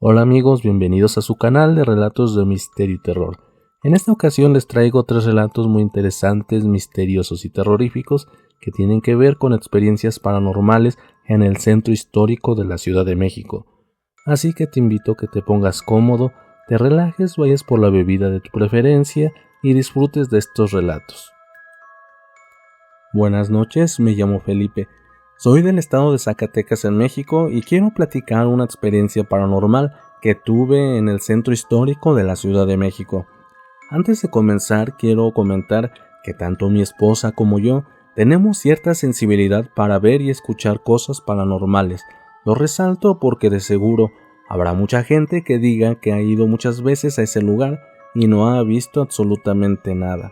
Hola amigos, bienvenidos a su canal de relatos de misterio y terror. En esta ocasión les traigo 3 relatos muy interesantes, misteriosos y terroríficos que tienen que ver con experiencias paranormales en el centro histórico de la Ciudad de México. Así que te invito a que te pongas cómodo, te relajes, vayas por la bebida de tu preferencia y disfrutes de estos relatos. Buenas noches, me llamo Felipe. Soy del estado de Zacatecas en México y quiero platicar una experiencia paranormal que tuve en el centro histórico de la Ciudad de México. Antes de comenzar quiero comentar que tanto mi esposa como yo tenemos cierta sensibilidad para ver y escuchar cosas paranormales. Lo resalto porque de seguro habrá mucha gente que diga que ha ido muchas veces a ese lugar y no ha visto absolutamente nada.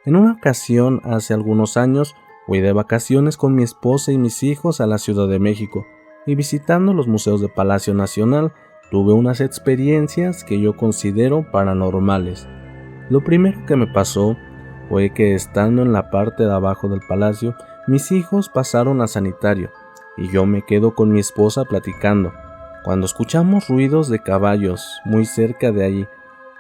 En una ocasión, hace algunos años, fui de vacaciones con mi esposa y mis hijos a la Ciudad de México y visitando los museos de Palacio Nacional tuve unas experiencias que yo considero paranormales. Lo primero que me pasó fue que estando en la parte de abajo del palacio, mis hijos pasaron a sanitario y yo me quedo con mi esposa platicando, cuando escuchamos ruidos de caballos muy cerca de allí.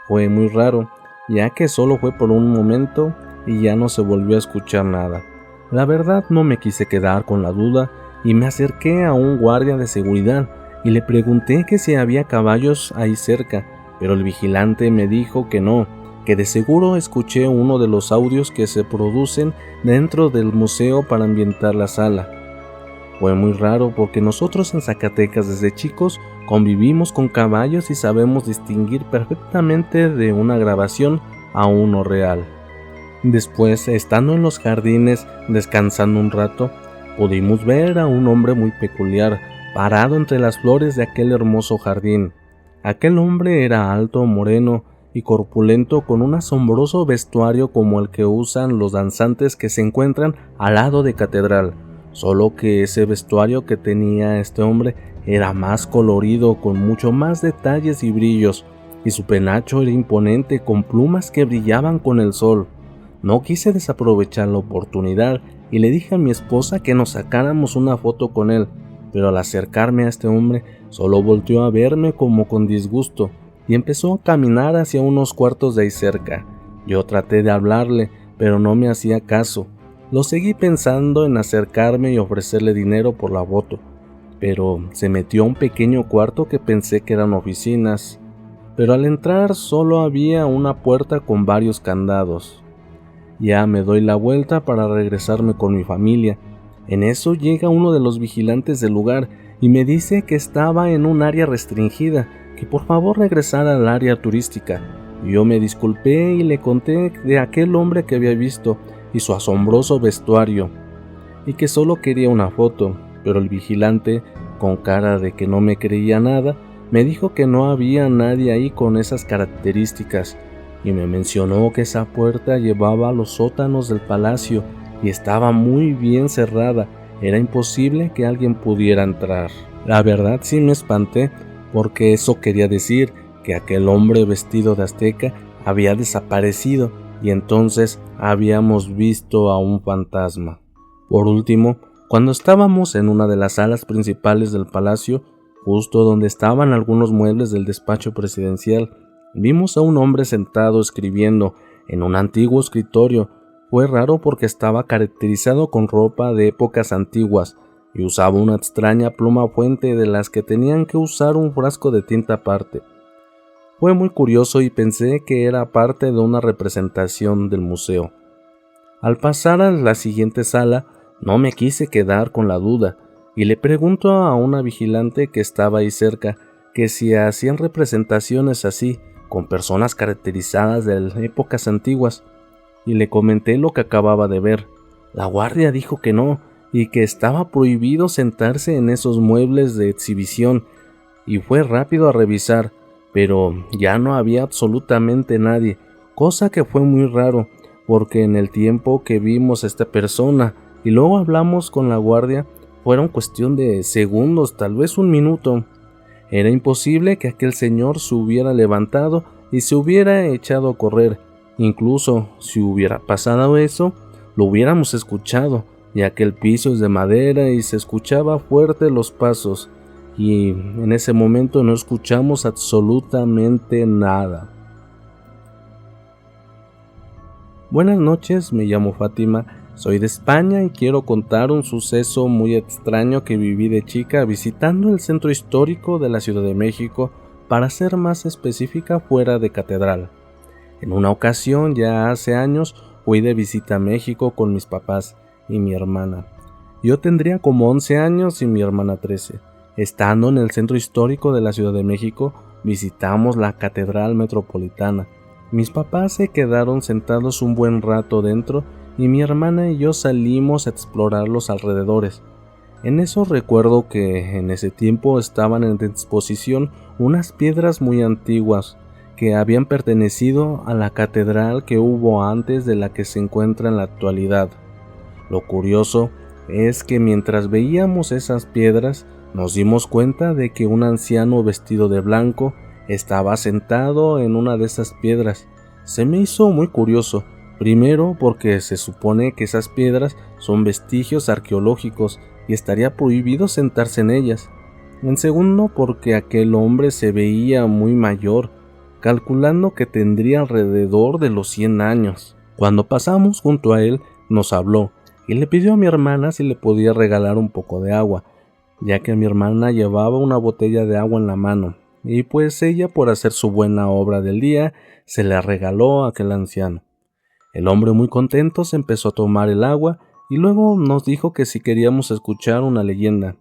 Fue muy raro, ya que solo fue por un momento y ya no se volvió a escuchar nada. La verdad no me quise quedar con la duda y me acerqué a un guardia de seguridad y le pregunté que si había caballos ahí cerca, pero el vigilante me dijo que no, que de seguro escuché uno de los audios que se producen dentro del museo para ambientar la sala. Fue muy raro porque nosotros en Zacatecas desde chicos convivimos con caballos y sabemos distinguir perfectamente de una grabación a uno real. Después, estando en los jardines descansando un rato, pudimos ver a un hombre muy peculiar parado entre las flores de aquel hermoso jardín. Aquel hombre era alto, moreno y corpulento, con un asombroso vestuario como el que usan los danzantes que se encuentran al lado de catedral, solo que ese vestuario que tenía este hombre era más colorido, con mucho más detalles y brillos, y su penacho era imponente, con plumas que brillaban con el sol. No quise desaprovechar la oportunidad y le dije a mi esposa que nos sacáramos una foto con él, pero al acercarme a este hombre solo volteó a verme como con disgusto y empezó a caminar hacia unos cuartos de ahí cerca. Yo traté de hablarle, pero no me hacía caso. Lo seguí pensando en acercarme y ofrecerle dinero por la foto, pero se metió a un pequeño cuarto que pensé que eran oficinas, pero al entrar solo había una puerta con varios candados. Ya me doy la vuelta para regresarme con mi familia. En eso llega uno de los vigilantes del lugar y me dice que estaba en un área restringida, que por favor regresara al área turística. Yo me disculpé y le conté de aquel hombre que había visto y su asombroso vestuario, y que solo quería una foto, pero el vigilante, con cara de que no me creía nada, me dijo que no había nadie ahí con esas características, y me mencionó que esa puerta llevaba a los sótanos del palacio y estaba muy bien cerrada, era imposible que alguien pudiera entrar. La verdad sí me espanté, porque eso quería decir que aquel hombre vestido de azteca había desaparecido y entonces habíamos visto a un fantasma. Por último, cuando estábamos en una de las salas principales del palacio, justo donde estaban algunos muebles del despacho presidencial, vimos a un hombre sentado escribiendo en un antiguo escritorio. Fue raro porque estaba caracterizado con ropa de épocas antiguas y usaba una extraña pluma fuente de las que tenían que usar un frasco de tinta aparte. Fue muy curioso y pensé que era parte de una representación del museo. Al pasar a la siguiente sala, no me quise quedar con la duda y le pregunto a una vigilante que estaba ahí cerca que si hacían representaciones así, con personas caracterizadas de épocas antiguas, y le comenté lo que acababa de ver. La guardia dijo que no, y que estaba prohibido sentarse en esos muebles de exhibición, y fue rápido a revisar, pero ya no había absolutamente nadie, cosa que fue muy raro, porque en el tiempo que vimos a esta persona y luego hablamos con la guardia, fueron cuestión de segundos, tal vez un minuto. Era imposible que aquel señor se hubiera levantado y se hubiera echado a correr. Incluso si hubiera pasado eso, lo hubiéramos escuchado, ya que el piso es de madera y se escuchaba fuerte los pasos. y en ese momento no escuchamos absolutamente nada. Buenas noches, me llamo Fátima, soy de España y quiero contar un suceso muy extraño que viví de chica visitando el centro histórico de la Ciudad de México, para ser más específica fuera de Catedral. En una ocasión, ya hace años, fui de visita a México con mis papás y mi hermana. Yo tendría como 11 años y mi hermana 13. Estando en el centro histórico de la Ciudad de México, visitamos la Catedral Metropolitana. Mis papás se quedaron sentados un buen rato dentro y mi hermana y yo salimos a explorar los alrededores. En eso recuerdo que en ese tiempo estaban en exposición unas piedras muy antiguas que habían pertenecido a la catedral que hubo antes de la que se encuentra en la actualidad. Lo curioso es que mientras veíamos esas piedras, nos dimos cuenta de que un anciano vestido de blanco estaba sentado en una de esas piedras. Se me hizo muy curioso, primero porque se supone que esas piedras son vestigios arqueológicos y estaría prohibido sentarse en ellas. En segundo, porque aquel hombre se veía muy mayor, calculando que tendría alrededor de los 100 años. Cuando pasamos junto a él, nos habló y le pidió a mi hermana si le podía regalar un poco de agua, ya que mi hermana llevaba una botella de agua en la mano, y pues ella, por hacer su buena obra del día, se la regaló a aquel anciano. El hombre, muy contento, se empezó a tomar el agua y luego nos dijo que si queríamos escuchar una leyenda.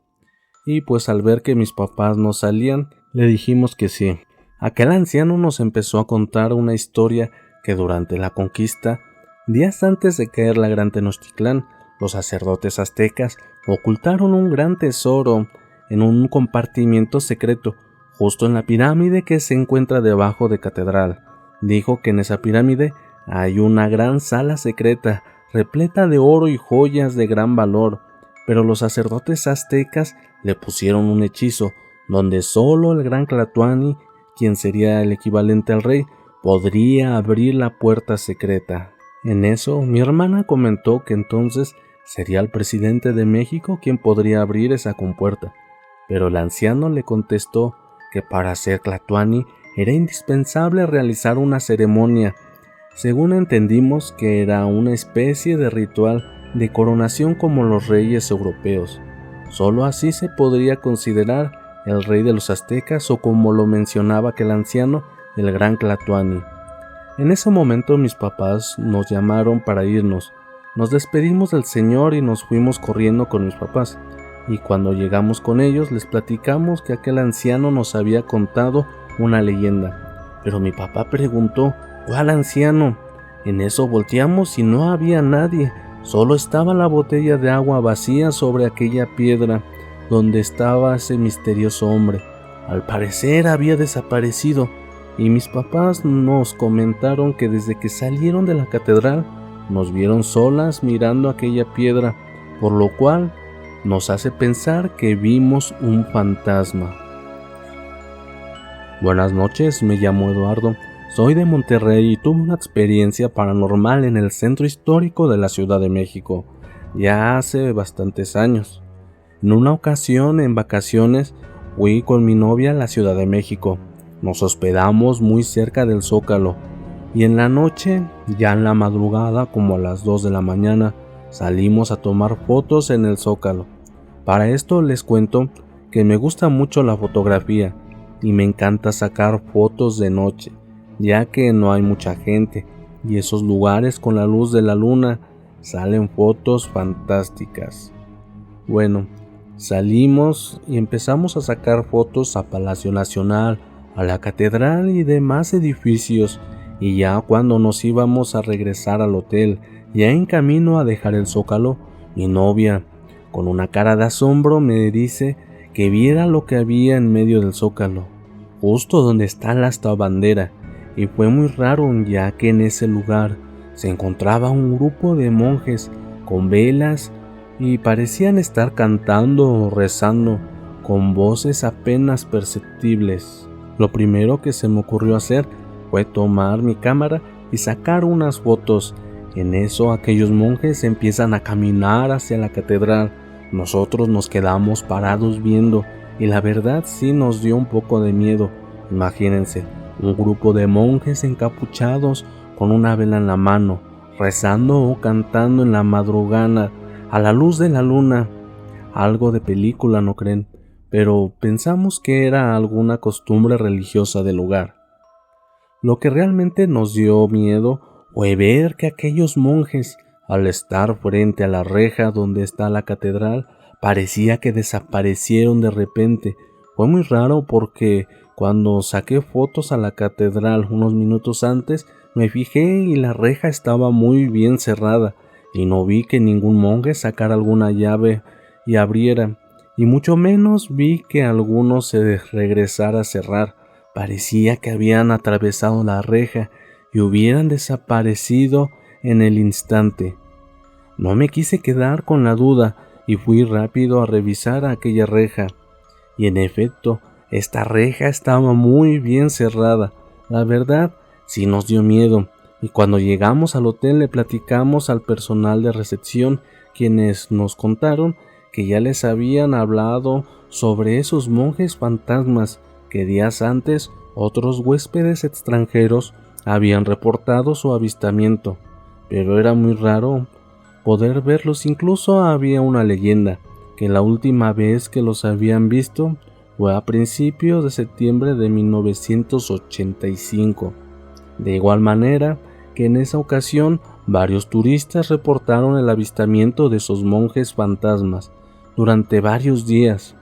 Y pues al ver que mis papás no salían, le dijimos que sí. Aquel anciano nos empezó a contar una historia que durante la conquista, días antes de caer la Gran Tenochtitlán, los sacerdotes aztecas ocultaron un gran tesoro en un compartimiento secreto, justo en la pirámide que se encuentra debajo de Catedral. Dijo que en esa pirámide hay una gran sala secreta, repleta de oro y joyas de gran valor, pero los sacerdotes aztecas le pusieron un hechizo, donde solo el gran Tlatoani, quien sería el equivalente al rey, podría abrir la puerta secreta. En eso, mi hermana comentó que entonces sería el presidente de México quien podría abrir esa compuerta, pero el anciano le contestó que para ser Tlatoani era indispensable realizar una ceremonia. Según entendimos que era una especie de ritual de coronación como los reyes europeos. Solo así se podría considerar el rey de los aztecas, o como lo mencionaba aquel anciano, el gran Tlatoani. En ese momento mis papás nos llamaron para irnos. Nos despedimos del señor y nos fuimos corriendo con mis papás. Y cuando llegamos con ellos les platicamos que aquel anciano nos había contado una leyenda. Pero mi papá preguntó: ¿cuál anciano? En eso volteamos y no había nadie, solo estaba la botella de agua vacía sobre aquella piedra donde estaba ese misterioso hombre. Al parecer había desaparecido, y mis papás nos comentaron que desde que salieron de la catedral nos vieron solas mirando aquella piedra, por lo cual nos hace pensar que vimos un fantasma. Buenas noches, me llamo Eduardo, soy de Monterrey y tuve una experiencia paranormal en el centro histórico de la Ciudad de México, ya hace bastantes años. En una ocasión, en vacaciones, fui con mi novia a la Ciudad de México. Nos hospedamos muy cerca del Zócalo, y en la noche, ya en la madrugada, como a las 2 de la mañana, salimos a tomar fotos en el Zócalo. Para esto les cuento que me gusta mucho la fotografía y me encanta sacar fotos de noche, ya que no hay mucha gente y esos lugares con la luz de la luna salen fotos fantásticas. Bueno, salimos y empezamos a sacar fotos a Palacio Nacional, a la Catedral y demás edificios, y ya cuando nos íbamos a regresar al hotel, ya en camino a dejar el Zócalo, mi novia, con una cara de asombro, me dice que viera lo que había en medio del Zócalo, justo donde está la bandera, y fue muy raro, ya que en ese lugar se encontraba un grupo de monjes con velas y parecían estar cantando o rezando con voces apenas perceptibles. Lo primero que se me ocurrió hacer fue tomar mi cámara y sacar unas fotos. En eso aquellos monjes empiezan a caminar hacia la catedral. Nosotros nos quedamos parados viendo, y la verdad sí nos dio un poco de miedo. Imagínense, un grupo de monjes encapuchados con una vela en la mano, rezando o cantando en la madrugada a la luz de la luna. Algo de película, ¿no creen? Pero pensamos que era alguna costumbre religiosa del lugar. Lo que realmente nos dio miedo fue ver que aquellos monjes, al estar frente a la reja donde está la catedral, parecía que desaparecieron de repente. Fue muy raro porque cuando saqué fotos a la catedral unos minutos antes, me fijé y la reja estaba muy bien cerrada y no vi que ningún monje sacara alguna llave y abriera, y mucho menos vi que alguno se regresara a cerrar. Parecía que habían atravesado la reja y hubieran desaparecido en el instante. No me quise quedar con la duda y fui rápido a revisar aquella reja. Y en efecto, esta reja estaba muy bien cerrada. La verdad, sí nos dio miedo. Y cuando llegamos al hotel le platicamos al personal de recepción, quienes nos contaron que ya les habían hablado sobre esos monjes fantasmas que días antes otros huéspedes extranjeros habían reportado su avistamiento, pero era muy raro poder verlos. Incluso había una leyenda que la última vez que los habían visto fue a principios de septiembre de 1985. De igual manera que en esa ocasión varios turistas reportaron el avistamiento de esos monjes fantasmas durante varios días.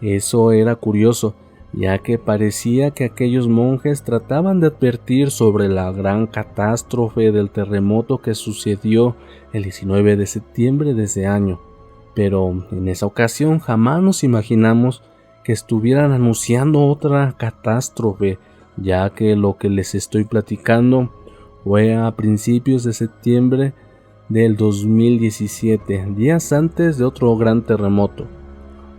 Eso era curioso, ya que parecía que aquellos monjes trataban de advertir sobre la gran catástrofe del terremoto que sucedió el 19 de septiembre de ese año, pero en esa ocasión jamás nos imaginamos que estuvieran anunciando otra catástrofe, ya que lo que les estoy platicando fue a principios de septiembre del 2017, días antes de otro gran terremoto.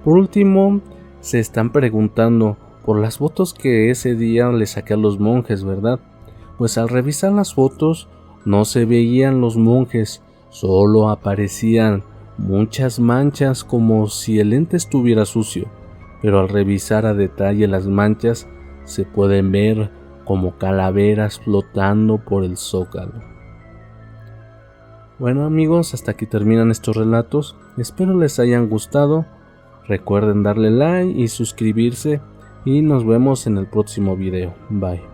Por último, se están preguntando por las fotos que ese día le saqué a los monjes, ¿verdad? Pues al revisar las fotos no se veían los monjes, solo aparecían muchas manchas como si el lente estuviera sucio, pero al revisar a detalle las manchas se pueden ver como calaveras flotando por el zócalo. Bueno amigos, hasta aquí terminan estos relatos, espero les hayan gustado. Recuerden darle like y suscribirse y nos vemos en el próximo video. Bye.